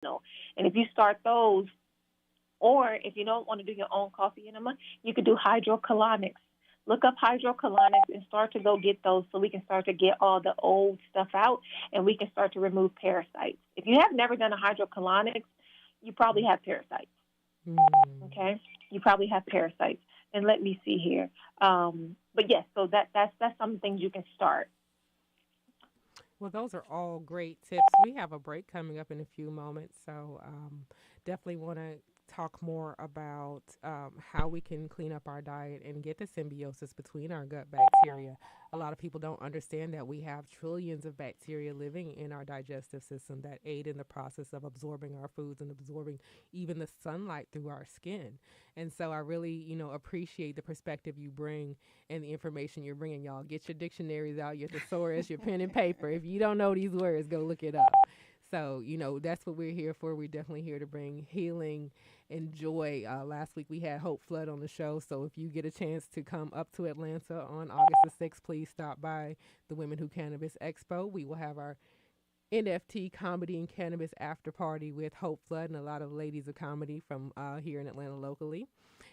And if you start those, or if you don't want to do your own coffee enema, you could do hydrocolonics. Look up hydrocolonics and start to go get those so we can start to get all the old stuff out and we can start to remove parasites. If you have never done a hydrocolonics, you probably have parasites. Okay? You probably have parasites. And let me see here. But yes, so that's some things you can start. Well, those are all great tips. We have a break coming up in a few moments, so definitely want to talk more about how we can clean up our diet and get the symbiosis between our gut bacteria. A lot of people don't understand that we have trillions of bacteria living in our digestive system that aid in the process of absorbing our foods and absorbing even the sunlight through our skin. And so I really, appreciate the perspective you bring and the information you're bringing, y'all. Get your dictionaries out, your thesaurus, your pen and paper. If you don't know these words, go look it up. So, that's what we're here for. We're definitely here to bring healing and joy. Last week we had Hope Flood on the show. So if you get a chance to come up to Atlanta on August the 6th, please stop by the Women Who Cannabis Expo. We will have our NFT Comedy and Cannabis After Party with Hope Flood and a lot of ladies of comedy from here in Atlanta locally.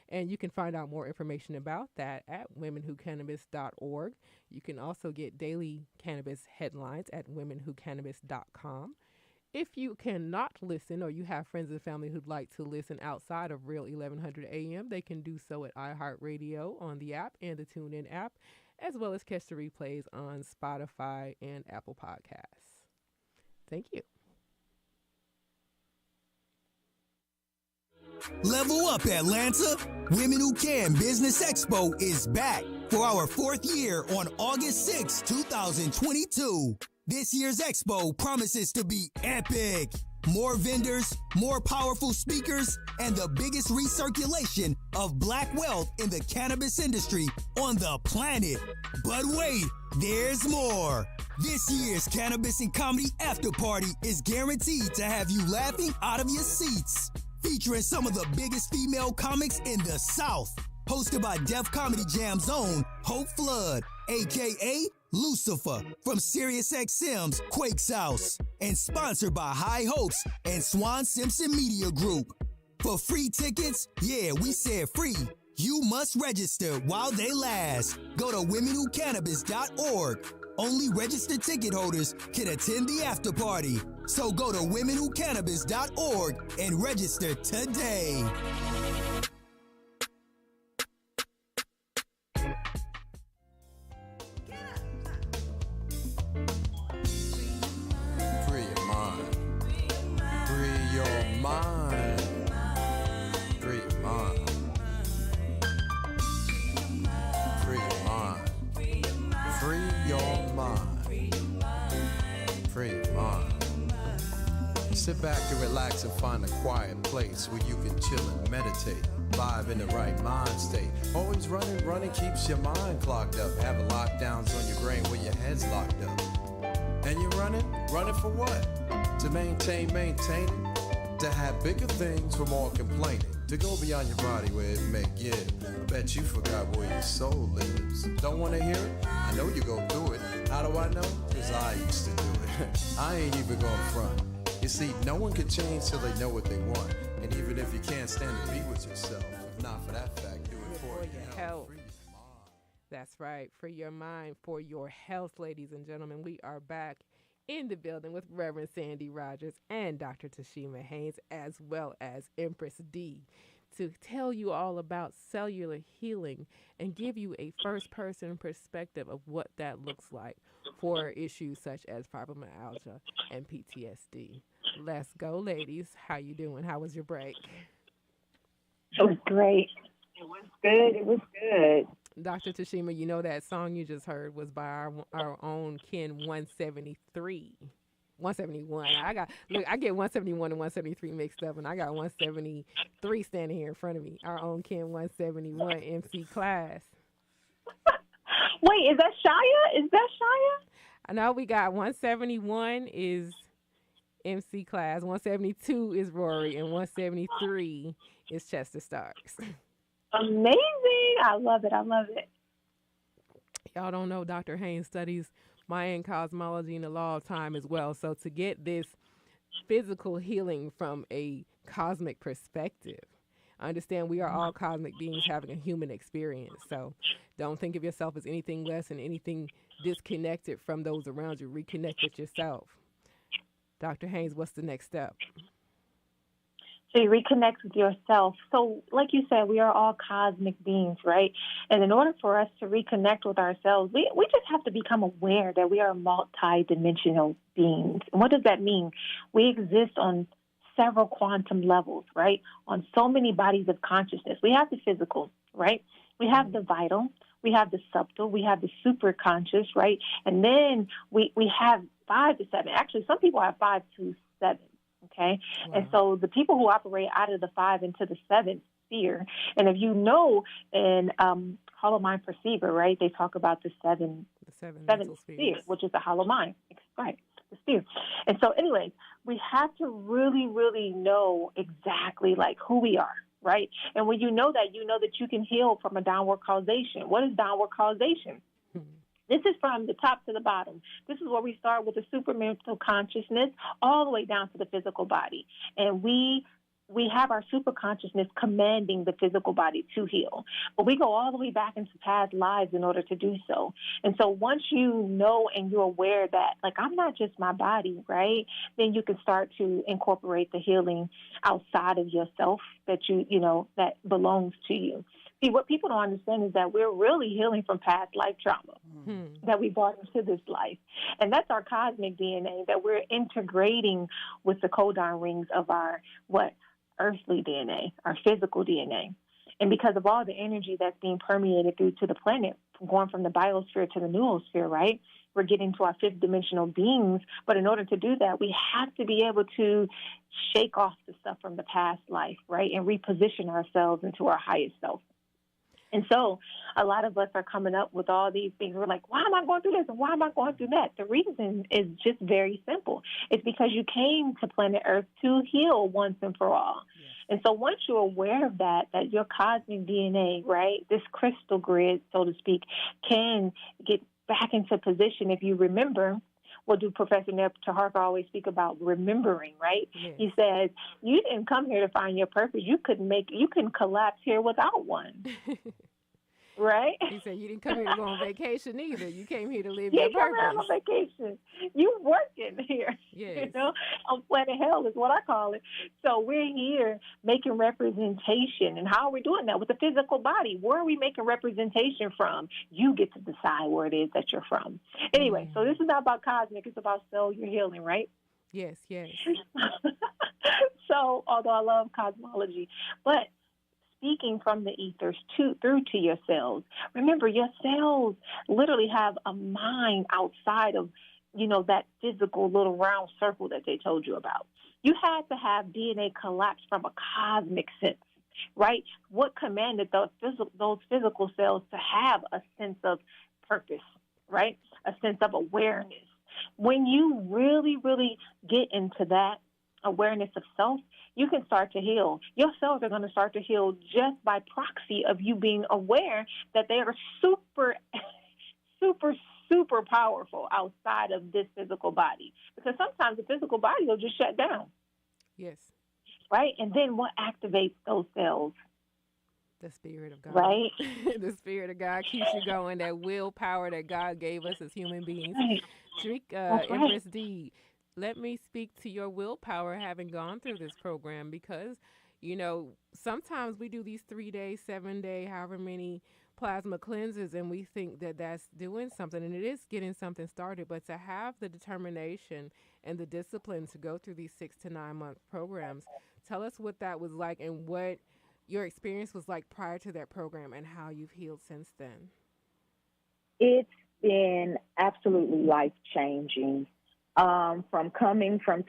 And you can find out more information about that at womenwhocannabis.org. You can also get daily cannabis headlines at womenwhocannabis.com. If you cannot listen or you have friends and family who'd like to listen outside of Real 1100 AM, they can do so at iHeartRadio on the app and the TuneIn app, as well as catch the replays on Spotify and Apple Podcasts. Thank you. Level up, Atlanta. Women Who Can Business Expo is back for our fourth year on August 6, 2022. This year's expo promises to be epic. More vendors, more powerful speakers, and the biggest recirculation of black wealth in the cannabis industry on the planet. But wait, there's more. This year's Cannabis and Comedy After Party is guaranteed to have you laughing out of your seats. Featuring some of the biggest female comics in the South. Hosted by Def Comedy Jam's own Hope Flood, a.k.a. Lucifer from SiriusXM's Quake's House. And sponsored by High Hopes and Swan Simpson Media Group. For free tickets, yeah, we said free. You must register while they last. Go to womenwhocannabis.org. Only registered ticket holders can attend the after party. So go to womenwhocannabis.org and register today. Free your mind. Free your mind. Free your mind. Free your mind. Free your mind. Free your mind. Sit back and relax and find a quiet place where you can chill and meditate. Vibe in the right mind state. Always running keeps your mind clogged up. Having lockdowns on your brain where your head's locked up. And you're running for what? To maintain it. To have bigger things for more complaining. To go beyond your body where it may give. I bet you forgot where your soul lives. Don't wanna hear it? I know you go through it. How do I know? Cause I used to do it. I ain't even going front. You see, no one can change till they know what they want. And even if you can't stand to be with yourself, if not for that fact, do it for your health. Free your mind. That's right. For your mind, for your health, ladies and gentlemen. We are back in the building with Reverend Sandy Rogers and Dr. Tashima Haynes, as well as Empress D, to tell you all about cellular healing and give you a first-person perspective of what that looks like for issues such as fibromyalgia and PTSD. Let's go, ladies. How you doing? How was your break? It was great. It was good. It was good. Dr. Tashima, you know that song you just heard was by our own Ken 173. 171. I get 171 and 173 mixed up, and I got 173 standing here in front of me. Our own Ken 171 MC Class. Wait, is that Shia? Is that Shia? I know we got 171 is MC Class, 172 is Rory, and 173 is Chester Starks. Amazing. I love it. I love it. Y'all don't know Dr. Haynes studies Mayan cosmology and the law of time as well. So to get this physical healing from a cosmic perspective. I understand we are all cosmic beings having a human experience. So don't think of yourself as anything less and anything disconnected from those around you. Reconnect with yourself. Dr. Haynes, what's the next step? So you reconnect with yourself. So like you said, we are all cosmic beings, right? And in order for us to reconnect with ourselves, we just have to become aware that we are multi-dimensional beings. And what does that mean? We exist on several quantum levels, right? On so many bodies of consciousness. We have the physical, right? We have the vital. We have the subtle. We have the super conscious, right? And then we have 5 to 7. Actually, some people have 5 to 7. Okay. Wow. And so the people who operate out of the 5 into the 7th sphere, and if you know in Hollow Mind Perceiver, right, they talk about the seventh sphere, which is the hollow mind, right, the sphere. And so anyways, we have to really, really know exactly like who we are, right? And when you know that you can heal from a downward causation. What is downward causation? This is from the top to the bottom. This is where we start with the supramental consciousness all the way down to the physical body. And we have our super consciousness commanding the physical body to heal. But we go all the way back into past lives in order to do so. And so once you know and you're aware that, like, I'm not just my body, right, then you can start to incorporate the healing outside of yourself that that belongs to you. See, what people don't understand is that we're really healing from past life trauma that we brought into this life. And that's our cosmic DNA that we're integrating with the codon rings of our, earthly DNA, our physical DNA. And because of all the energy that's being permeated through to the planet, going from the biosphere to the noosphere, right? We're getting to our 5th dimensional beings. But in order to do that, we have to be able to shake off the stuff from the past life, right? And reposition ourselves into our highest self. And so a lot of us are coming up with all these things. We're like, why am I going through this and why am I going through that? The reason is just very simple. It's because you came to planet Earth to heal once and for all. Yes. And so once you're aware of that your cosmic DNA, right, this crystal grid, so to speak, can get back into position. If you remember, what do Professor Nepta Harker always speak about? Remembering, right? Yes. He says, you didn't come here to find your purpose. You couldn't collapse here without one. Right? He said, you didn't come here to go on vacation either. You came here to live your purpose. You on vacation. You working here. Yes. On planet hell is what I call it. So we're here making representation. And how are we doing that? With the physical body. Where are we making representation from? You get to decide where it is that you're from. Anyway, so this is not about cosmic. It's about cellular healing, right? Yes, yes. So, although I love cosmology, but speaking from the ethers through to your cells. Remember, your cells literally have a mind outside of, that physical little round circle that they told you about. You had to have DNA collapse from a cosmic sense, right? What commanded those physical cells to have a sense of purpose, right? A sense of awareness. When you really, really get into that awareness of self, you can start to heal. Your cells are going to start to heal just by proxy of you being aware that they are super, super, super powerful outside of this physical body. Because sometimes the physical body will just shut down. Yes. Right? And then what activates those cells? The Spirit of God. Right? The Spirit of God keeps you going, that willpower that God gave us as human beings. Right. Sharika, Empress D, let me speak to your willpower having gone through this program, because, sometimes we do these 3-day, 7-day, however many plasma cleanses, and we think that that's doing something, and it is getting something started. But to have the determination and the discipline to go through these 6 to 9 month programs, tell us what that was like and what your experience was like prior to that program and how you've healed since then. It's been absolutely life-changing. From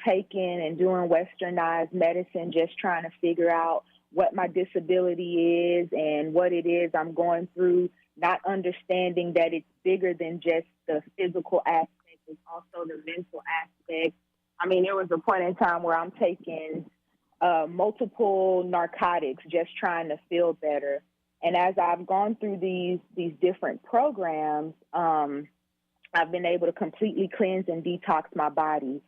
taking and doing westernized medicine, just trying to figure out what my disability is and what it is I'm going through, not understanding that it's bigger than just the physical aspect, it's also the mental aspect. I mean, there was a point in time where I'm taking multiple narcotics, just trying to feel better. And as I've gone through these different programs, I've been able to completely cleanse and detox my body.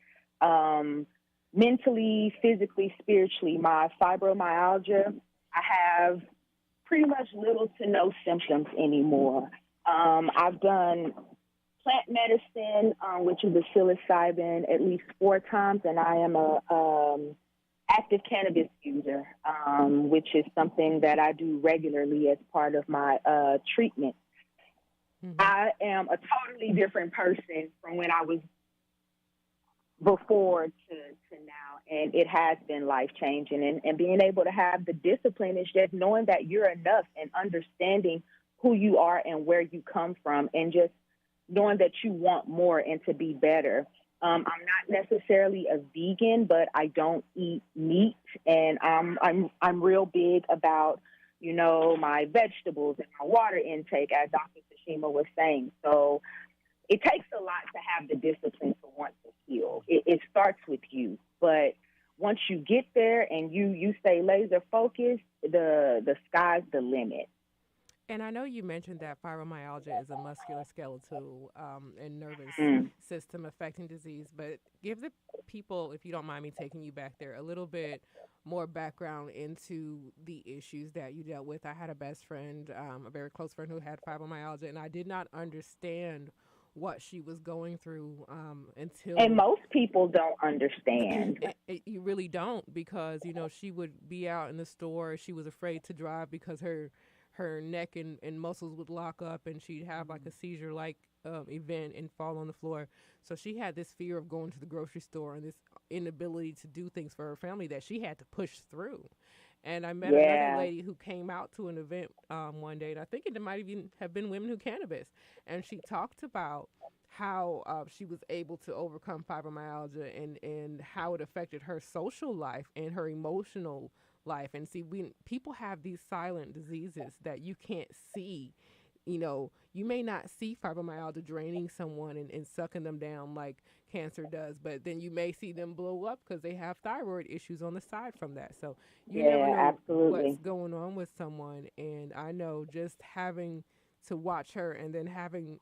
mentally, physically, spiritually. My fibromyalgia, I have pretty much little to no symptoms anymore. I've done plant medicine, which is a psilocybin, at least 4 times, and I am a active cannabis user, which is something that I do regularly as part of my treatment. Mm-hmm. I am a totally different person from when I was before to now, and it has been life-changing. And being able to have the discipline is just knowing that you're enough and understanding who you are and where you come from, and just knowing that you want more and to be better. I'm not necessarily a vegan, but I don't eat meat, and I'm real big about, you know, my vegetables and my water intake, as Dr. Tashima was saying. So it takes a lot to have the discipline to want to heal. It starts with you, but once you get there and you stay laser focused, the sky's the limit. And I know you mentioned that fibromyalgia is a musculoskeletal and nervous system affecting disease, but give the people, if you don't mind me taking you back there, a little bit more background into the issues that you dealt with. I had a best friend, a very close friend, who had fibromyalgia, and I did not understand what she was going through until... And most people don't understand. You really don't, because, you know, she would be out in the store. She was afraid to drive because her neck and muscles would lock up, and she'd have like a seizure-like event and fall on the floor. So she had this fear of going to the grocery store and this inability to do things for her family that she had to push through. And I met another lady who came out to an event one day, and I think it might even have been Women Who Cannabis, and she talked about how she was able to overcome fibromyalgia and how it affected her social life and her emotional life. And see, people have these silent diseases that you can't see. You know, you may not see fibromyalgia draining someone and sucking them down like cancer does, but then you may see them blow up because they have thyroid issues on the side from that. So you never know what's going on with someone. And I know just having to watch her, and then having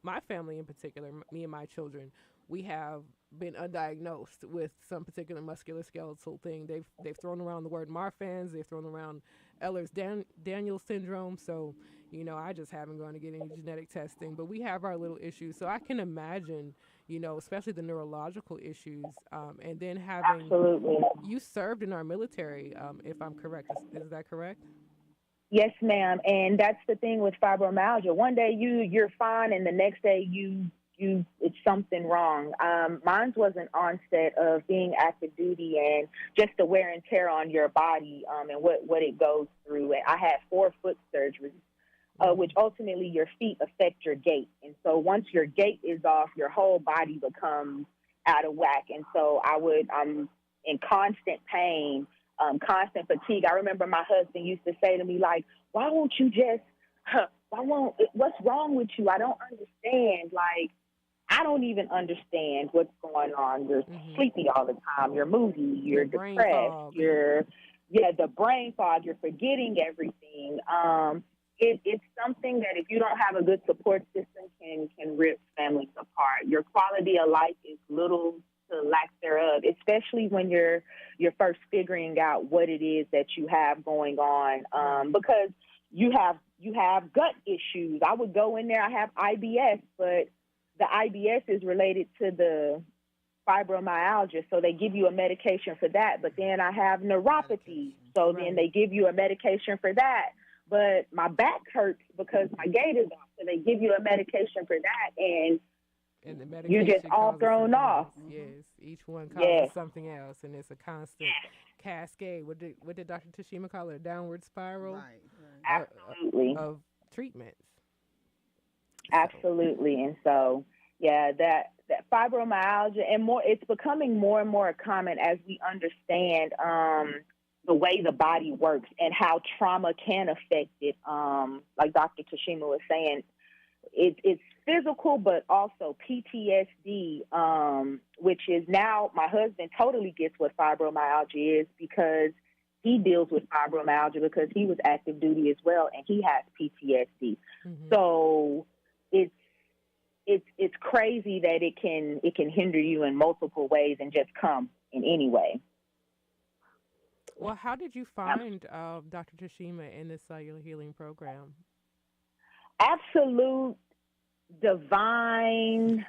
my family in particular, me and my children, we have been undiagnosed with some particular musculoskeletal thing. They've thrown around the word Marfan's, they've thrown around Ehlers-Danlos syndrome. So, you know, I just haven't gone to get any genetic testing, but we have our little issues. So I can imagine, you know, especially the neurological issues, and then having... Absolutely. You served in our military, if I'm correct. Is that correct? Yes, ma'am. And that's the thing with fibromyalgia. One day you're fine, and the next day it's something wrong. Mine was an onset of being active duty and just the wear and tear on your body, and what it goes through. And I had 4 foot surgeries, which ultimately your feet affect your gait. And so once your gait is off, your whole body becomes out of whack. And so I'm in constant pain, constant fatigue. I remember my husband used to say to me, like, why won't you just, what's wrong with you? I don't understand. Like, I don't even understand what's going on. You're sleepy all the time. You're moody. You're depressed. The brain fog. You're forgetting everything. It's something that if you don't have a good support system can rip families apart. Your quality of life is little to lack thereof, especially when you're first figuring out what it is that you have going on, because you have gut issues. I would go in there, I have IBS, but the IBS is related to the fibromyalgia, so they give you a medication for that. But then I have neuropathy, so then they give you a medication for that. But my back hurts because my gait is off, so they give you a medication for that, and the medication you're just all thrown off. Yes, each one causes something else, and it's a constant cascade. What did Dr. Tashima call it? A downward spiral? Right. Absolutely. Of treatments. Absolutely. And so, that fibromyalgia, and more, it's becoming more and more common as we understand the way the body works and how trauma can affect it. Like Dr. Tashima was saying, it's physical, but also PTSD, which is now my husband totally gets what fibromyalgia is, because he deals with fibromyalgia because he was active duty as well, and he has PTSD. So it's crazy that it can hinder you in multiple ways and just come in any way. Well, how did you find Dr. Tashima in the cellular healing program? Absolute divine.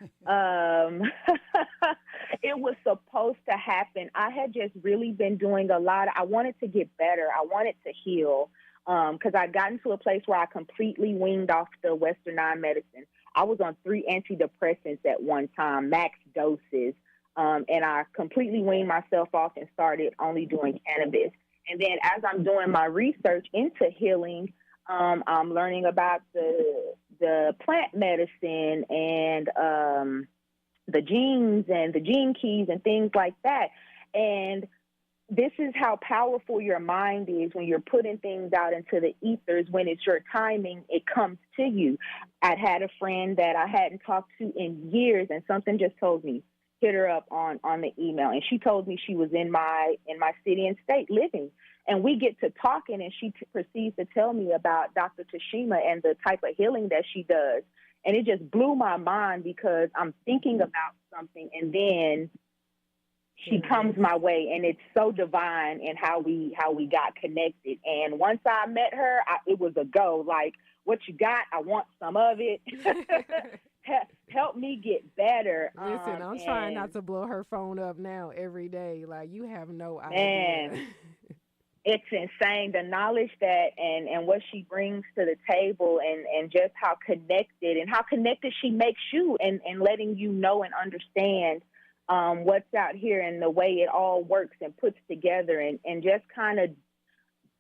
It was supposed to happen. I had just really been doing a lot. I wanted to get better. I wanted to heal because I'd gotten to a place where I completely weaned off the Westernized medicine. I was on 3 antidepressants at one time, max doses, and I completely weaned myself off and started only doing cannabis. And then as I'm doing my research into healing, I'm learning about the plant medicine and the genes and the gene keys and things like that. And this is how powerful your mind is when you're putting things out into the ethers. When it's your timing, it comes to you. I'd had a friend that I hadn't talked to in years, and something just told me, hit her up on the email. And she told me she was in my city and state living. And we get to talking, and she proceeds to tell me about Dr. Tashima and the type of healing that she does. And it just blew my mind because I'm thinking about something, and then she comes my way, and it's so divine in how we got connected. And once I met her, it was a go. Like, what you got? I want some of it. Help me get better. Listen, I'm trying not to blow her phone up now every day. Like, you have no idea. Man, it's insane, the knowledge that and what she brings to the table, and just how connected she makes you, and letting you know and understand what's out here and the way it all works and puts together, and just kind of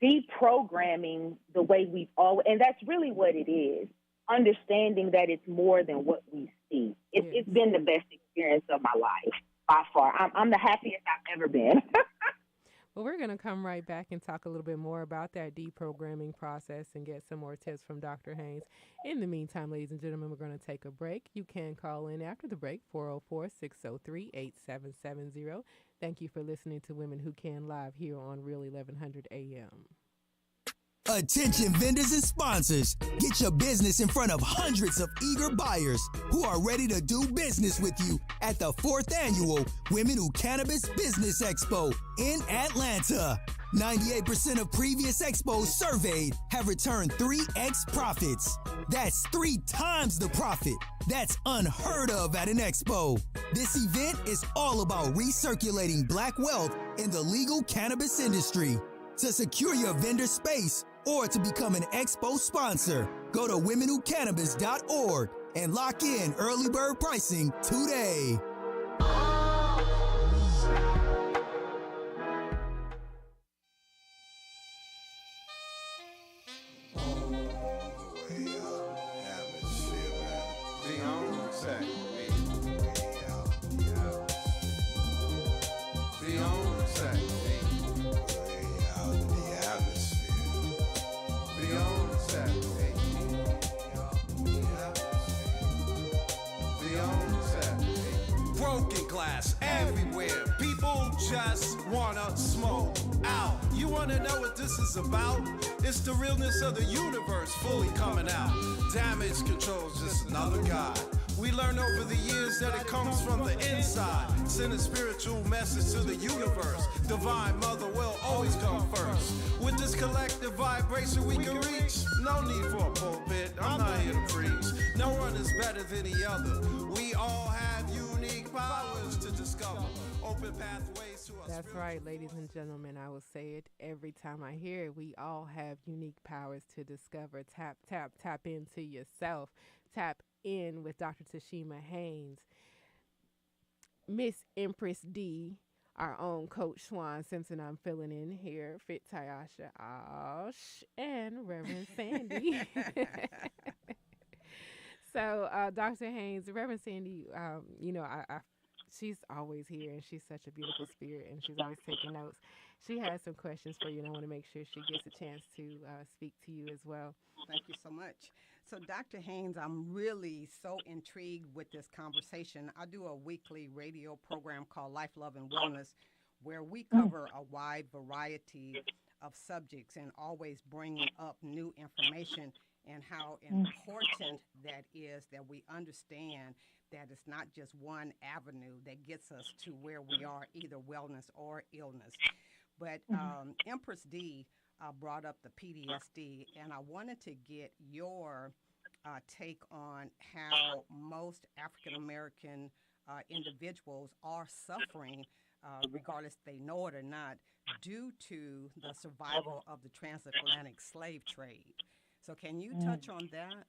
deprogramming the way we've always, and that's really what it is, understanding that it's more than what we see. It's been the best experience of my life by far. I'm the happiest I've ever been. Well, we're going to come right back and talk a little bit more about that deprogramming process and get some more tips from Dr. Haynes. In the meantime, ladies and gentlemen, we're going to take a break. You can call in after the break, 404-603-8770. Thank you for listening to Women Who Can Live here on Real 1100 AM. Attention vendors and sponsors. Get your business in front of hundreds of eager buyers who are ready to do business with you at the 4th Annual Women Who Cannabis Business Expo in Atlanta. 98% of previous expos surveyed have returned 3x profits. That's 3 times the profit. That's unheard of at an expo. This event is all about recirculating black wealth in the legal cannabis industry. To secure your vendor space or to become an expo sponsor, go to womenwhocannabis.org and lock in early bird pricing today. Everywhere, people just wanna smoke out. You wanna know what this is about? It's the realness of the universe fully coming out. Damage control's just another guide. We learn over the years that it comes from the inside. Send a spiritual message to the universe. Divine Mother will always come first. With this collective vibration we can reach. No need for a pulpit, I'm not here to preach. No one is better than the other. We all have unique powers to discover. Open pathways to us. That's right, ladies and gentlemen. I will say it every time I hear it. We all have unique powers to discover. Tap, tap, tap into yourself. Tap in with Dr. Tashima Haynes. Miss Empress D, our own Coach Swan Simpson, I'm filling in here. Fit Tyasha Osh and Reverend Sandy. So, Dr. Haynes, Reverend Sandy, you know, she's always here, and she's such a beautiful spirit, and she's always taking notes. She has some questions for you, and I want to make sure she gets a chance to speak to you as well. Thank you so much. So, Dr. Haynes, I'm really so intrigued with this conversation. I do a weekly radio program called Life, Love, and Wellness, where we cover a wide variety of subjects and always bringing up new information and how important that is, that we understand that it's not just one avenue that gets us to where we are, either wellness or illness. But Empress D brought up the PTSD, and I wanted to get your take on how most African American individuals are suffering, regardless if they know it or not, due to the survival of the transatlantic slave trade. So can you touch on that?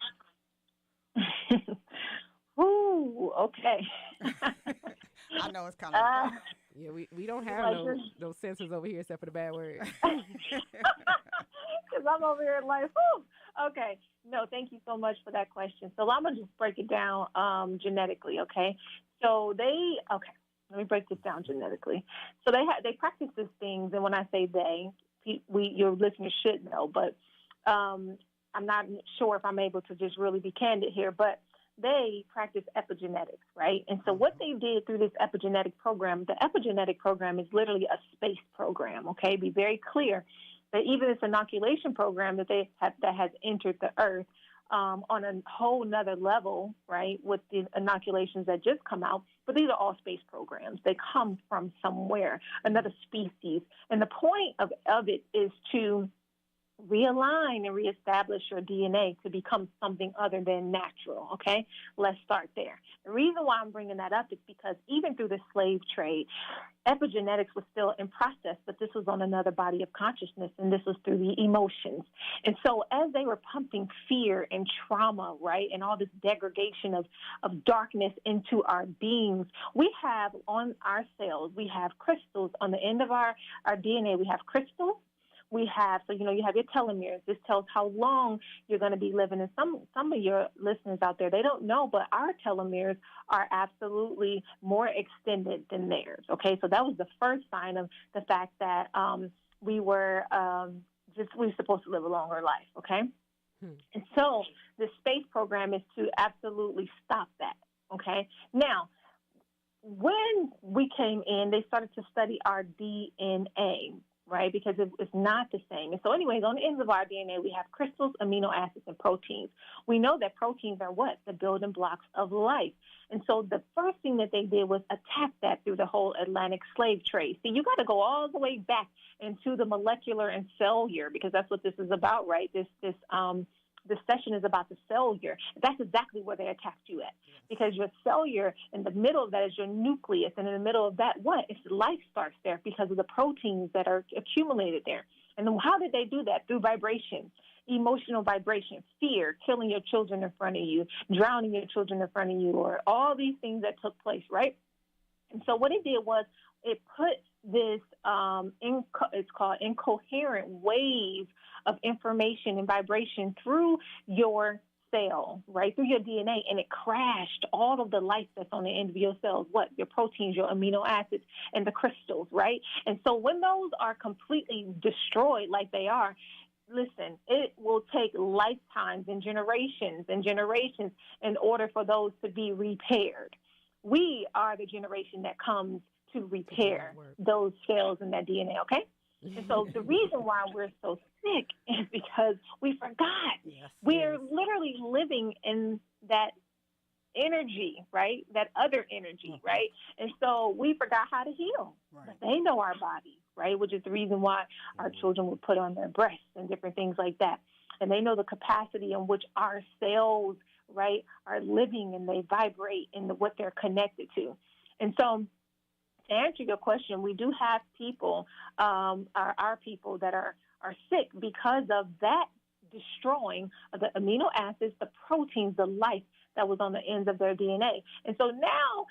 Ooh, okay. I know it's kind of... Yeah, we don't have no censors over here except for the bad word. Because I'm over here like, whoo. Okay. No, thank you so much for that question. So I'm going to just break it down genetically, okay? So let me break this down genetically. So they practice these things, and when I say they, your listeners should know, but I'm not sure if I'm able to just really be candid here, but they practice epigenetics, right? And so what they did through this epigenetic program, the epigenetic program is literally a space program, okay? Be very clear that even this inoculation program that that has entered the earth on a whole nother level, right, with the inoculations that just come out, but these are all space programs. They come from somewhere, another species. And the point of it is to realign and reestablish your DNA to become something other than natural, okay? Let's start there. The reason why I'm bringing that up is because even through the slave trade, epigenetics was still in process, but this was on another body of consciousness, and this was through the emotions. And so as they were pumping fear and trauma, right, and all this degradation of darkness into our beings, we have on our cells, we have crystals on the end of our DNA. We have crystals. We have, so, you have your telomeres. This tells how long you're going to be living. And some of your listeners out there, they don't know, but our telomeres are absolutely more extended than theirs, okay? So that was the first sign of the fact that we were supposed to live a longer life, okay? And so the space program is to absolutely stop that, okay? Now, when we came in, they started to study our DNA, right, because it's not the same. And so anyways, on the ends of our DNA, we have crystals, amino acids, and proteins. We know that proteins are what? The building blocks of life. And so the first thing that they did was attack that through the whole Atlantic slave trade. See, you got to go all the way back into the molecular and cellular, because that's what this is about, right? This session is about the cellular. That's exactly where they attacked you at, because your cellular, in the middle of that is your nucleus, and in the middle of that, it's life starts there because of the proteins that are accumulated there. And then how did they do that? Through vibration, emotional vibration, fear, killing your children in front of you, drowning your children in front of you, or all these things that took place, right? And so what it did was it put this, it's called incoherent wave of information and vibration through your cell, right, through your DNA, and it crashed all of the life that's on the end of your cells, your proteins, your amino acids, and the crystals, right? And so when those are completely destroyed like they are, listen, it will take lifetimes and generations in order for those to be repaired. We are the generation that comes to repair those cells in that DNA, okay? And so the reason why we're so sick is because we forgot. Yes, we're literally living in that energy, right? That other energy, right? And so we forgot how to heal. Right. But they know our bodies, right? Which is the reason why our children would put on their breasts and different things like that. And they know the capacity in which our cells, right, are living, and they vibrate in what they're connected to. And so to answer your question, we do have people, our people that are sick because of that destroying of the amino acids, the proteins, the life that was on the ends of their DNA. And so now,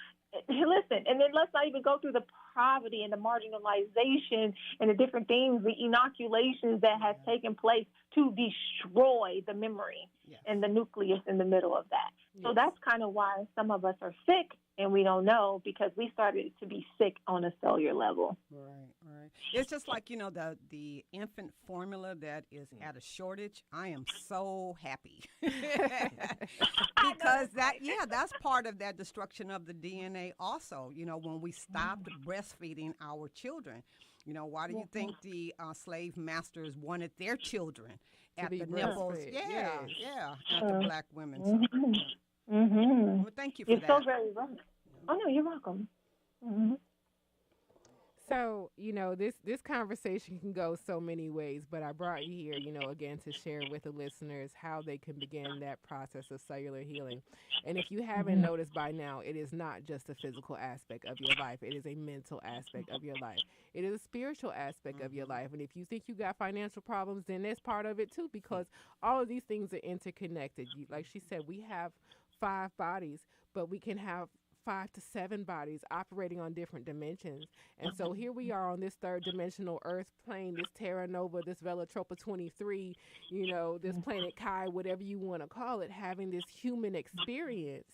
listen, and then let's not even go through the poverty and the marginalization and the different things, the inoculations that has taken place to destroy the memory and the nucleus in the middle of that. So that's kind of why some of us are sick and we don't know, because we started to be sick on a cellular level. Right. It's just like, the infant formula that is at a shortage. I am so happy because that's part of that destruction of the DNA also, when we stopped breastfeeding our children. Why do you think the slave masters wanted their children at the nipples? Yeah, at the black women. So, Mm-hmm. Well, thank you for You're that. so very right. Oh no, you're welcome. Mm-hmm. So, this conversation can go so many ways, but I brought you here, again to share with the listeners how they can begin that process of cellular healing. And if you haven't noticed by now, it is not just a physical aspect of your life. It is a mental aspect of your life. It is a spiritual aspect of your life. And if you think you got financial problems, then that's part of it too, because all of these things are interconnected. Like she said, we have 5 bodies, but we can have 5 to 7 bodies operating on different dimensions. And so here we are on this 3rd dimensional Earth plane, this Terra Nova, this Velatropa 23, this planet Kai, whatever you want to call it, having this human experience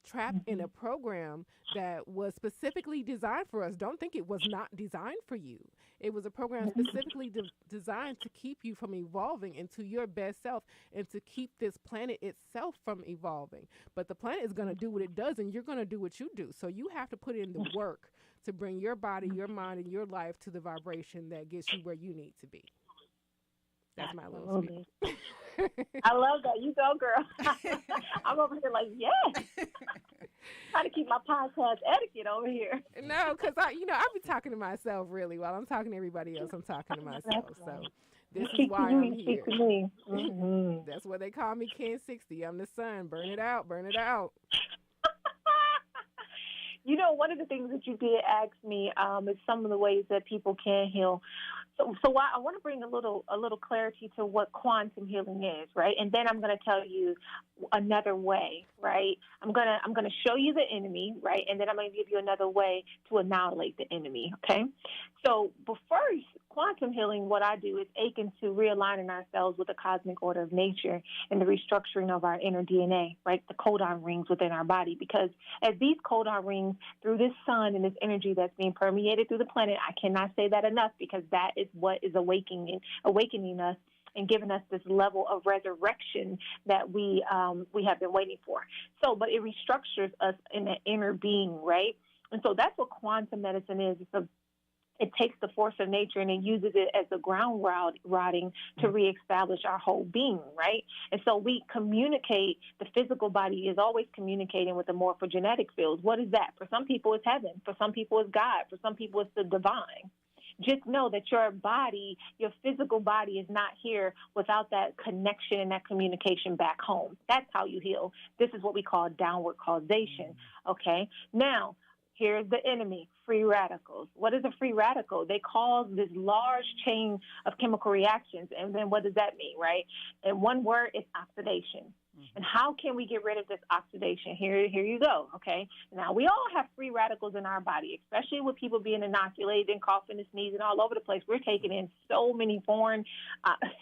trapped in a program that was specifically designed for us. Don't think it was not designed for you. It was a program specifically designed to keep you from evolving into your best self and to keep this planet itself from evolving. But the planet is going to do what it does, and you're going to do what you do. So you have to put in the work to bring your body, your mind, and your life to the vibration that gets you where you need to be. That's my little speech. I love that. You go, girl. I'm over here like, yes. Trying to keep my podcast etiquette over here. No, because I be talking to myself really while I'm talking to everybody else. I'm talking to myself. So this is why I'm here. To me. Mm-hmm. That's what they call me, Ken 60. I'm the sun. Burn it out. Burn it out. One of the things that you did ask me is some of the ways that people can heal. So I want to bring a little clarity to what quantum healing is, right? And then I'm going to tell you another way, right? I'm going to show you the enemy, right? And then I'm going to give you another way to annihilate the enemy, okay? So, but first, quantum healing, what I do is akin to realigning ourselves with the cosmic order of nature and the restructuring of our inner DNA, right? The codon rings within our body. Because as these codon rings, through this sun and this energy that's being permeated through the planet, I cannot say that enough, because that is what is awakening us and giving us this level of resurrection that we have been waiting for. So, but it restructures us in the inner being, right? And so that's what quantum medicine is. It takes the force of nature and it uses it as a ground rotting to reestablish our whole being, right? And so we communicate, the physical body is always communicating with the morphogenetic fields. What is that? For some people, it's heaven. For some people, it's God. For some people, it's the divine. Just know that your body, your physical body is not here without that connection and that communication back home. That's how you heal. This is what we call downward causation, okay? Now, here's the enemy, free radicals. What is a free radical? They cause this large chain of chemical reactions. And then what does that mean, right? And one word is oxidation. And how can we get rid of this oxidation? Here you go, okay? Now, we all have free radicals in our body, especially with people being inoculated and coughing and sneezing all over the place. We're taking in so many foreign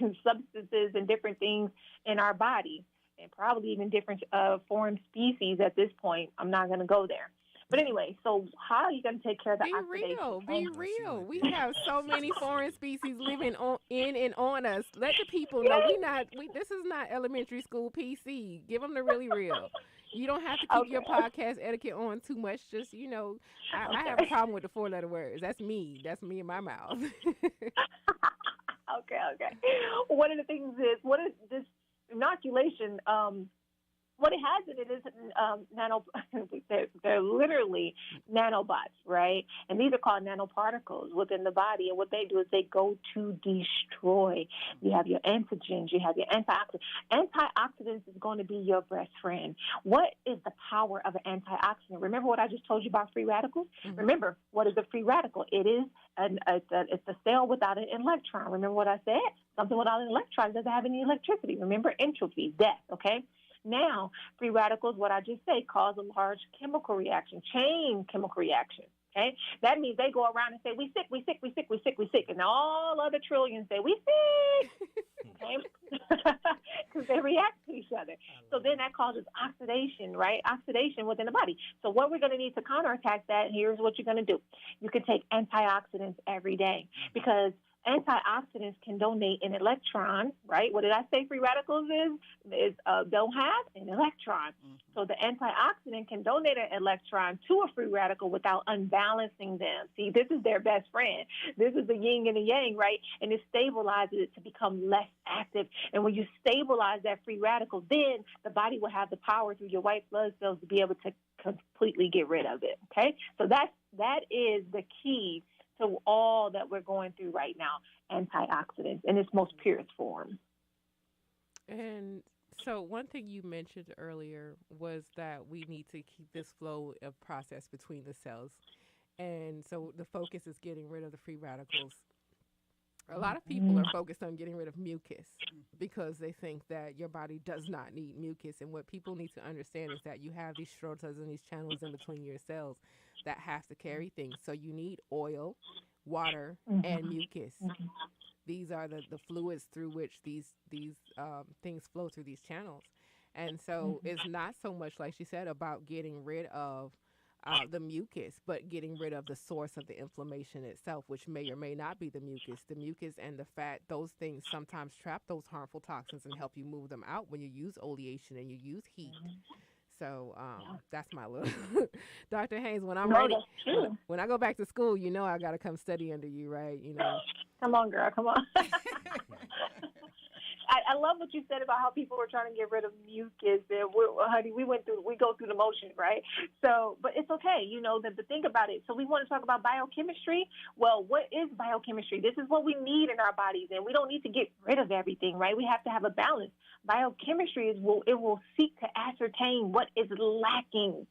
substances and different things in our body, and probably even different foreign species at this point. I'm not going to go there. But anyway, so how are you going to take care of the oxidation? Be real. We have so many foreign species living in and on us. Let the people know this is not elementary school PC. Give them the really real. You don't have to keep your podcast etiquette on too much. Just, I have a problem with the 4-letter words. That's me. That's me in my mouth. Okay. One of the things is, what is this inoculation? What it has in it is they're literally nanobots, right? And these are called nanoparticles within the body. And what they do is they go to destroy. You have your antigens, you have your antioxidants. Antioxidants is going to be your best friend. What is the power of an antioxidant? Remember what I just told you about free radicals? Mm-hmm. Remember, what is a free radical? It is it's a cell without an electron. Remember what I said? Something without an electron doesn't have any electricity. Remember, entropy, death, okay? Now, free radicals, what I just said, cause a large chemical reaction, chain chemical reaction, okay? That means they go around and say, we sick, we sick, we sick, we sick, we sick. And all other trillions say, we sick, okay? Because they react to each other. So then that causes oxidation, right? Oxidation within the body. So what we're going to need to counterattack that, here's what you're going to do. You can take antioxidants every day, because antioxidants can donate an electron, right? What did I say free radicals is don't have an electron. So the antioxidant can donate an electron to a free radical without unbalancing them. See, this is their best friend. This is the yin and the yang, right? And it stabilizes it to become less active. And when you stabilize that free radical, then the body will have the power through your white blood cells to be able to completely get rid of it, okay? So that is the key to all that we're going through right now, antioxidants in its most purest form. And so one thing you mentioned earlier was that we need to keep this flow of process between the cells. And so the focus is getting rid of the free radicals. A lot of people are focused on getting rid of mucus because they think that your body does not need mucus. And what people need to understand is that you have these strotas and these channels in between your cells that have to carry things. So you need oil, water, and mucus. These are the fluids through which these things flow through these channels. And so it's not so much, like she said, about getting rid of the mucus, but getting rid of the source of the inflammation itself, which may or may not be the mucus. The mucus and the fat, those things sometimes trap those harmful toxins and help you move them out when you use oleation and you use heat. So that's my little Dr. Haynes. When I'm ready, when I go back to school, you know I got to come study under you, right? You know. Come on, girl. Come on. I love what you said about how people were trying to get rid of mucus. And honey, we go through the motion, right? So, but it's okay, you know, to think about it. So we want to talk about biochemistry. Well, what is biochemistry? This is what we need in our bodies, and we don't need to get rid of everything, right? We have to have a balance. Biochemistry will seek to ascertain what is lacking.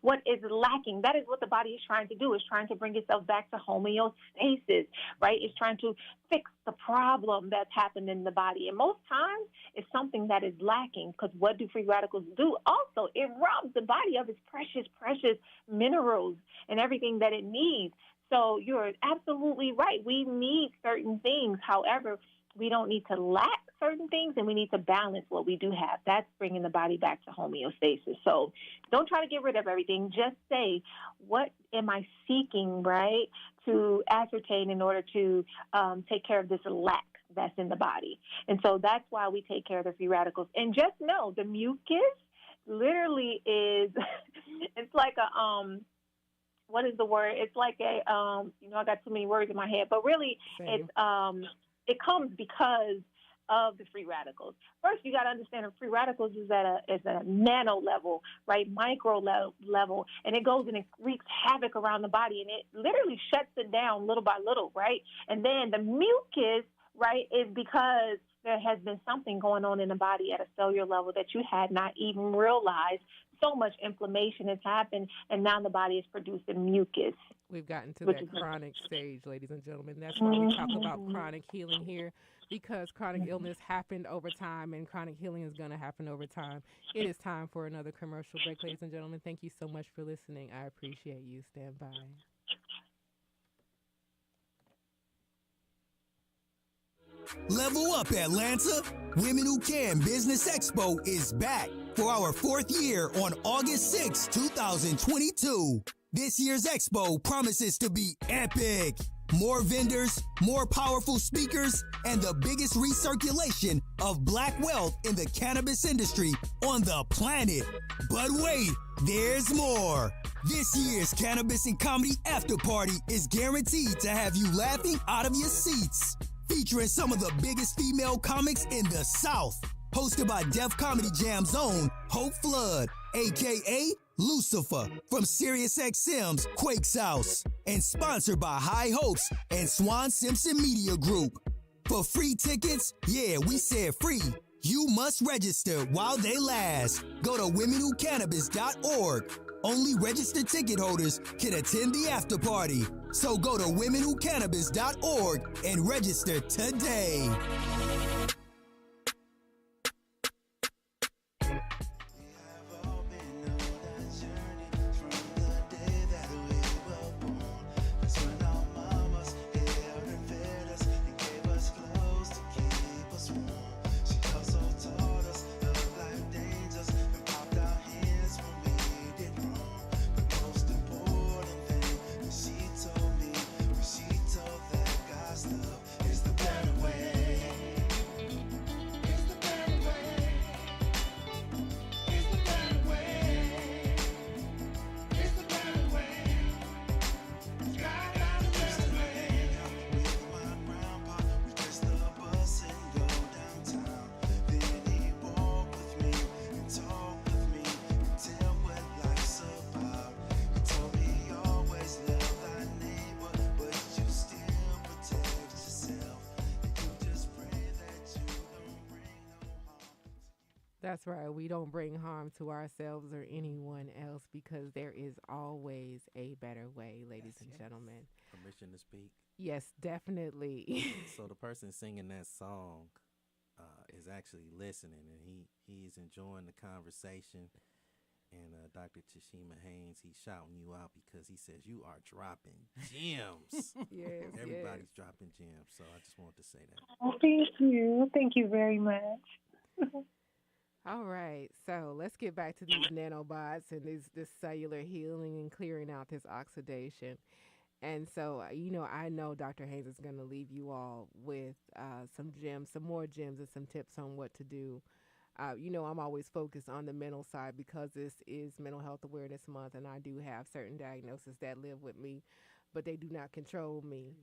What is lacking? That is what the body is trying to do. It's trying to bring itself back to homeostasis, right? It's trying to fix the problem that's happened in the body. And most times it's something that is lacking, because what do free radicals do? Also, it robs the body of its precious, precious minerals and everything that it needs. So you're absolutely right. We need certain things. However, we don't need to lack certain things, and we need to balance what we do have. That's bringing the body back to homeostasis. So don't try to get rid of everything. Just say, what am I seeking, right, to ascertain in order to take care of this lack that's in the body? And so that's why we take care of the free radicals. And just know the mucus literally is, it's like a, what is the word? It's like a, I got too many words in my head, but really it's, it comes because of the free radicals. First, you got to understand that free radicals is at a nano level, right, micro level, and it goes and it wreaks havoc around the body, and it literally shuts it down little by little, right? And then the mucus, right, is because there has been something going on in the body at a cellular level that you had not even realized. So much inflammation has happened, and now the body is producing mucus. We've gotten to that chronic stage, ladies and gentlemen. That's why we talk about chronic healing here, because chronic illness happened over time, and chronic healing is going to happen over time. It is time for another commercial break, ladies and gentlemen. Thank you so much for listening. I appreciate you. Stand by. Level up, Atlanta. Women Who Can Business Expo is back for our 4th year on August 6, 2022. This year's expo promises to be epic. More vendors, more powerful speakers, and the biggest recirculation of black wealth in the cannabis industry on the planet. But wait, there's more. This year's Cannabis and Comedy After Party is guaranteed to have you laughing out of your seats. Featuring some of the biggest female comics in the South. Hosted by Def Comedy Jam's own Hope Flood, a.k.a. Lucifer, from SiriusXM's Quake's House. And sponsored by High Hopes and Swan Simpson Media Group. For free tickets, yeah, we said free. You must register while they last. Go to womenwhocannabis.org. Only registered ticket holders can attend the after party. So go to womenwhocannabis.org and register today. Stuff is That's right. We don't bring harm to ourselves or anyone else because there is always a better way, ladies Yes, and yes. gentlemen. Permission to speak. Yes, definitely. So the person singing that song is actually listening, and he's enjoying the conversation. And Dr. Tashima Haynes, he's shouting you out because he says you are dropping gems. Yes, yes. Everybody's dropping gems. So I just wanted to say that. Oh, thank you. Thank you very much. All right, so let's get back to these nanobots and this cellular healing and clearing out this oxidation. And so, I know Dr. Haynes is going to leave you all with some gems, some more gems, and some tips on what to do. I'm always focused on the mental side because this is Mental Health Awareness Month, and I do have certain diagnoses that live with me, but they do not control me.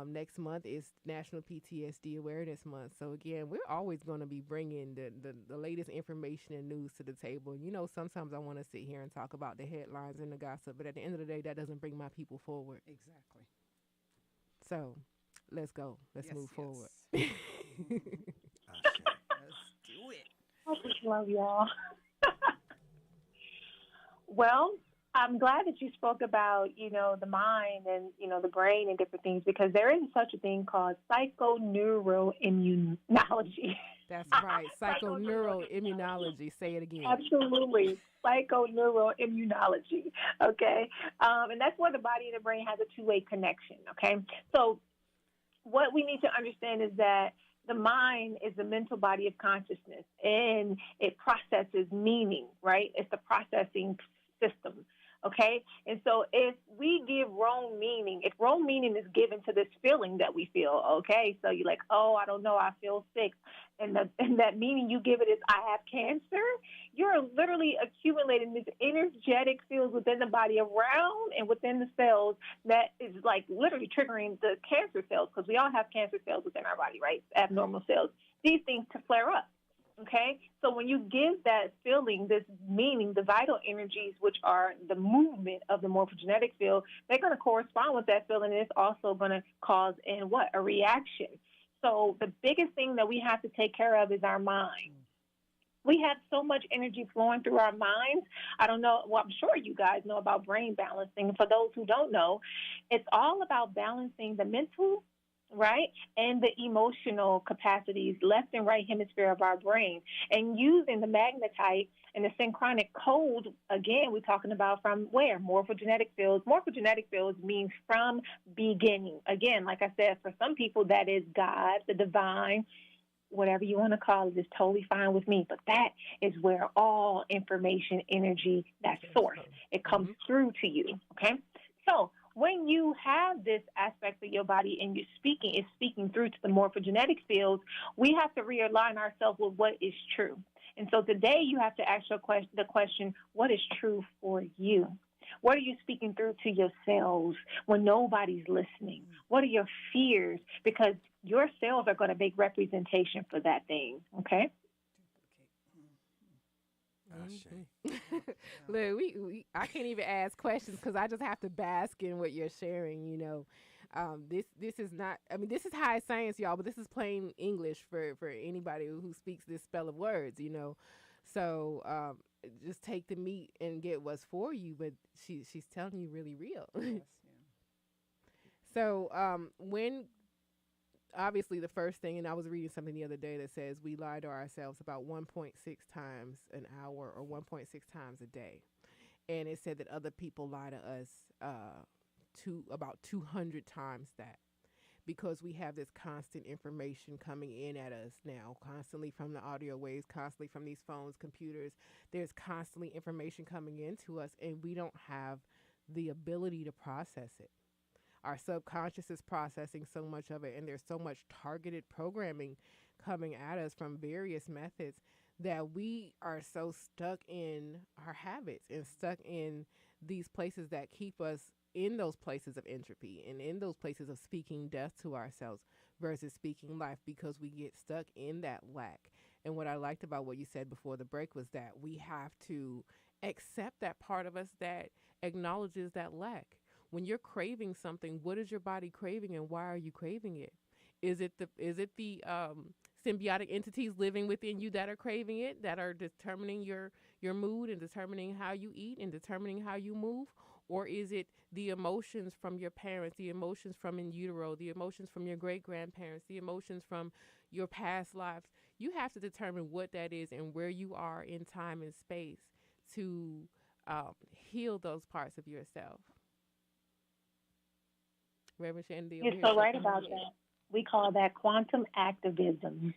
Next month is National PTSD Awareness Month. So, again, we're always going to be bringing the latest information and news to the table. Sometimes I want to sit here and talk about the headlines and the gossip, but at the end of the day, that doesn't bring my people forward. Exactly. So, let's go. Let's Yes, move yes. forward. Ashe. Let's do it. I just love y'all. Well, I'm glad that you spoke about, the mind and, the brain and different things because there is such a thing called psychoneuroimmunology. That's right. Psychoneuroimmunology. Say it again. Absolutely. Psychoneuroimmunology. Okay. And that's where the body and the brain has a two-way connection. Okay. So what we need to understand is that the mind is the mental body of consciousness and it processes meaning, right? It's the processing system. Okay. And so if we give wrong meaning, if wrong meaning is given to this feeling that we feel, okay, so you're like, oh, I don't know, I feel sick. And that meaning you give it is, I have cancer. You're literally accumulating this energetic field within the body around and within the cells that is like literally triggering the cancer cells because we all have cancer cells within our body, right? Abnormal cells. These things to flare up. Okay, so when you give that feeling, this meaning, the vital energies, which are the movement of the morphogenetic field, they're going to correspond with that feeling, and it's also going to cause a reaction. So the biggest thing that we have to take care of is our mind. We have so much energy flowing through our minds. I don't know. Well, I'm sure you guys know about brain balancing. For those who don't know, it's all about balancing the mental, right, and the emotional capacities, left and right hemisphere of our brain, and using the magnetite and the synchronic code. Again, we're talking about from where? Morphogenetic fields. Morphogenetic fields means from beginning. Again, like I said, for some people, that is God, the divine, whatever you want to call it, is totally fine with me. But that is where all information, energy, that source, it comes through to you. Okay? So when you have this aspect of your body and you're speaking, it's speaking through to the morphogenetic fields, we have to realign ourselves with what is true. And so today you have to ask the question, what is true for you? What are you speaking through to your cells when nobody's listening? What are your fears? Because your cells are going to make representation for that thing, okay? Ashe. Look, I can't even ask questions because I just have to bask in what you're sharing. This is not. I mean, this is high science, y'all, but this is plain English for anybody who speaks this spell of words. So just take the meat and get what's for you. But she's telling you really real. Yes, yeah. So when obviously the first thing, and I was reading something the other day that says we lie to ourselves about 1.6 times an hour or 1.6 times a day. And it said that other people lie to us about 200 times that, because we have this constant information coming in at us now, constantly from the audio waves, constantly from these phones, computers. There's constantly information coming into us, and we don't have the ability to process it. Our subconscious is processing so much of it, and there's so much targeted programming coming at us from various methods that we are so stuck in our habits and stuck in these places that keep us in those places of entropy and in those places of speaking death to ourselves versus speaking life, because we get stuck in that lack. And what I liked about what you said before the break was that we have to accept that part of us that acknowledges that lack. When you're craving something, what is your body craving and why are you craving it? Is it the symbiotic entities living within you that are craving it, that are determining your mood and determining how you eat and determining how you move? Or is it the emotions from your parents, the emotions from in utero, the emotions from your great grandparents, the emotions from your past lives? You have to determine what that is and where you are in time and space to heal those parts of yourself. Reverend Shandy, You're so right about that. We call that quantum activism.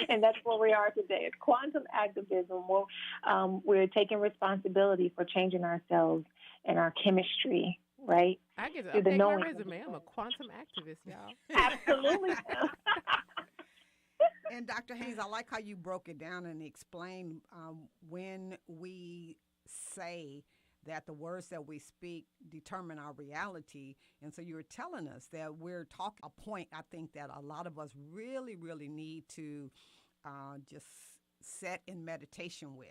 And that's where we are today. It's quantum activism. We're taking responsibility for changing ourselves and our chemistry, right? I get to update my resume. I'm a quantum activist, y'all. Absolutely. And Dr. Haynes, I like how you broke it down and explained when we say that the words that we speak determine our reality. And so you were telling us that we're talking a point, I think, that a lot of us really, really need to just set in meditation with,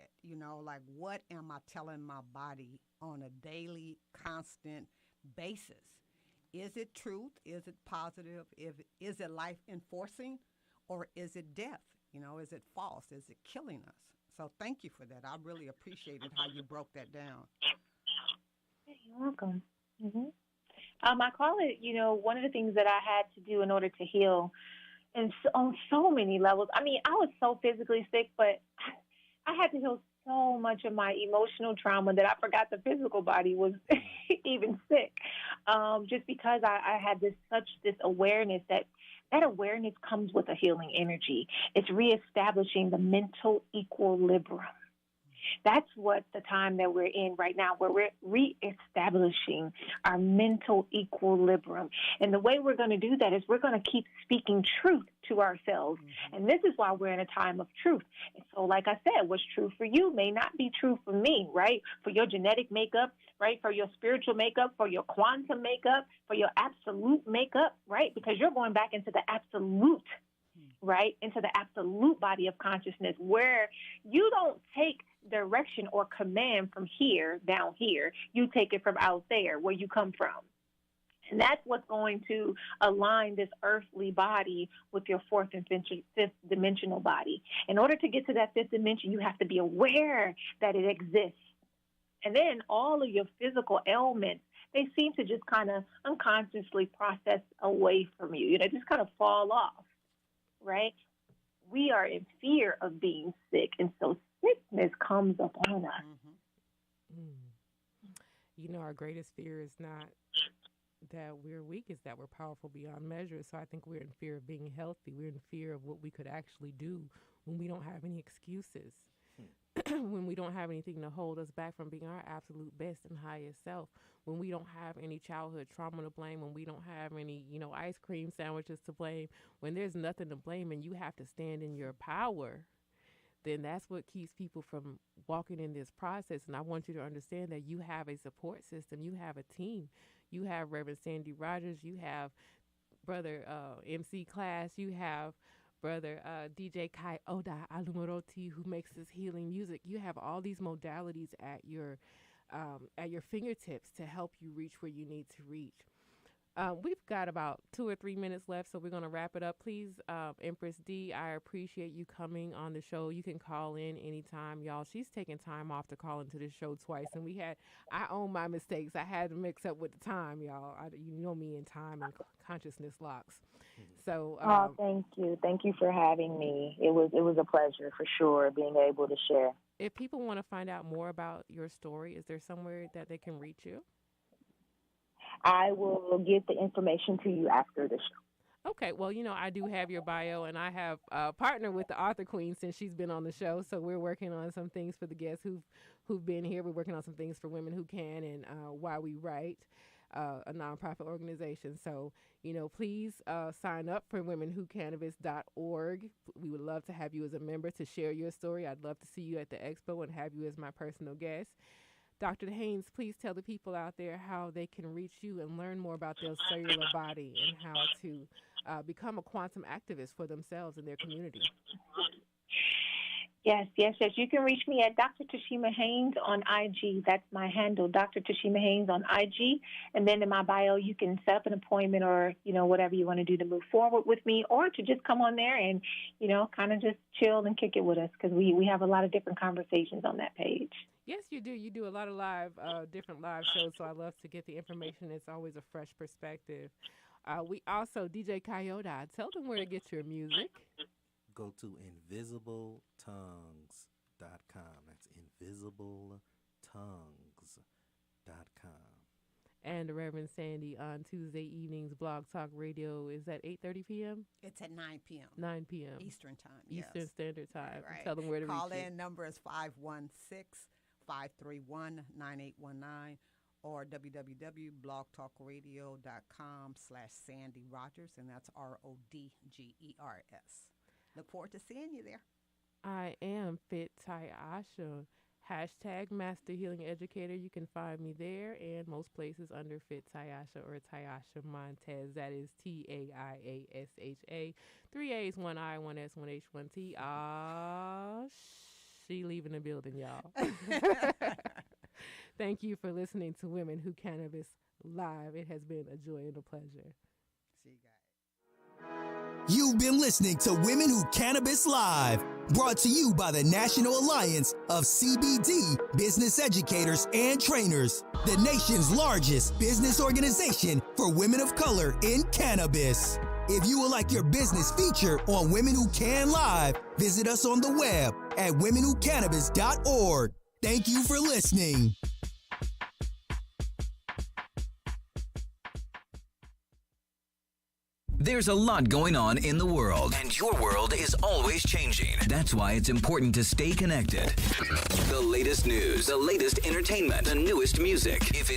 like, what am I telling my body on a daily, constant basis? Is it truth? Is it positive? Is it life enforcing? Or is it death? Is it false? Is it killing us? So thank you for that. I really appreciated how you broke that down. You're welcome. Mm-hmm. I call it, one of the things that I had to do in order to heal, and on so many levels. I mean, I was so physically sick, but I had to heal so much of my emotional trauma that I forgot the physical body was even sick. Just because I had this awareness that awareness comes with a healing energy. It's reestablishing the mental equilibrium. That's what the time that we're in right now, where we're reestablishing our mental equilibrium. And the way we're going to do that is we're going to keep speaking truth to ourselves. Mm-hmm. And this is why we're in a time of truth. And so, like I said, what's true for you may not be true for me, right? For your genetic makeup, right? For your spiritual makeup, for your quantum makeup, for your absolute makeup, right? Because you're going back into the absolute, right? Into the absolute body of consciousness, where you don't take direction or command from here down here. You take it from out there where you come from. And that's what's going to align this earthly body with your fourth and fifth dimensional body. In order to get to that fifth dimension, you have to be aware that it exists. And then all of your physical ailments, they seem to just kind of unconsciously process away from you. Just kind of fall off, right? We are in fear of being sick, and so sickness comes upon us. Mm-hmm. Our greatest fear is not that we're weak, it's that we're powerful beyond measure. So I think we're in fear of being healthy. We're in fear of what we could actually do when we don't have any excuses, when we don't have anything to hold us back from being our absolute best and highest self, when we don't have any childhood trauma to blame, when we don't have any, ice cream sandwiches to blame, when there's nothing to blame and you have to stand in your power, then that's what keeps people from walking in this process. And I want you to understand that you have a support system. You have a team. You have Reverend Sandy Rogers. You have Brother MC Class. You have Brother DJ Kai Oda Alumoroti, who makes this healing music. You have all these modalities at your fingertips to help you reach where you need to reach. We've got about 2 or 3 minutes left, so we're going to wrap it up. Please, Empress D, I appreciate you coming on the show. You can call in anytime, y'all. She's taking time off to call into the show twice, and I own my mistakes. I had to mix up with the time, y'all. You know me in time and consciousness locks. So, thank you. Thank you for having me. It was a pleasure for sure being able to share. If people want to find out more about your story, is there somewhere that they can reach you? I will get the information to you after the show. Okay. Well, I do have your bio, and I have partnered with the Author Queen since she's been on the show. So we're working on some things for the guests who've been here. We're working on some things for Women Who Can and Why We Write, a nonprofit organization. So, please sign up for womenwhocannabis.org. We would love to have you as a member to share your story. I'd love to see you at the expo and have you as my personal guest. Dr. Haynes, please tell the people out there how they can reach you and learn more about their cellular body and how to become a quantum activist for themselves and their community. Yes. You can reach me at Dr. Tashima Haynes on IG. That's my handle, Dr. Tashima Haynes on IG. And then in my bio, you can set up an appointment or, whatever you want to do to move forward with me or to just come on there and, kind of just chill and kick it with us because we have a lot of different conversations on that page. Yes, you do. You do a lot of different live shows, so I love to get the information. It's always a fresh perspective. We also, DJ Coyote, tell them where to get your music. Go to invisibletongues.com. That's invisibletongues.com. And the Reverend Sandy on Tuesday evenings, Blog Talk Radio is at 8:30 p.m.? It's at 9 p.m. 9 p.m. Eastern Time. Eastern Yes. Standard Time. Right. Tell them where to Call reach in. Number is 516-531-9819 or www.blogtalkradio.com/Sandy Rogers, and that's RODGERS. Look forward to seeing you there. I am Fit Tyasha. Hashtag Master Healing Educator. You can find me there and most places under Fit Tyasha or Tyasha Montez. That is TAIASHA. 3 A's, 1 I, 1 S, 1 H, 1 T. She leaving the building, y'all. Thank you for listening to Women Who Cannabis Live. It has been a joy and a pleasure. See you guys. You've been listening to Women Who Cannabis Live, brought to you by the National Alliance of CBD Business Educators and Trainers, the nation's largest business organization for women of color in cannabis. If you would like your business featured on Women Who Can Live, visit us on the web at womenwhocannabis.org. Thank you for listening. There's a lot going on in the world, and your world is always changing. That's why it's important to stay connected. The latest news, the latest entertainment, the newest music. If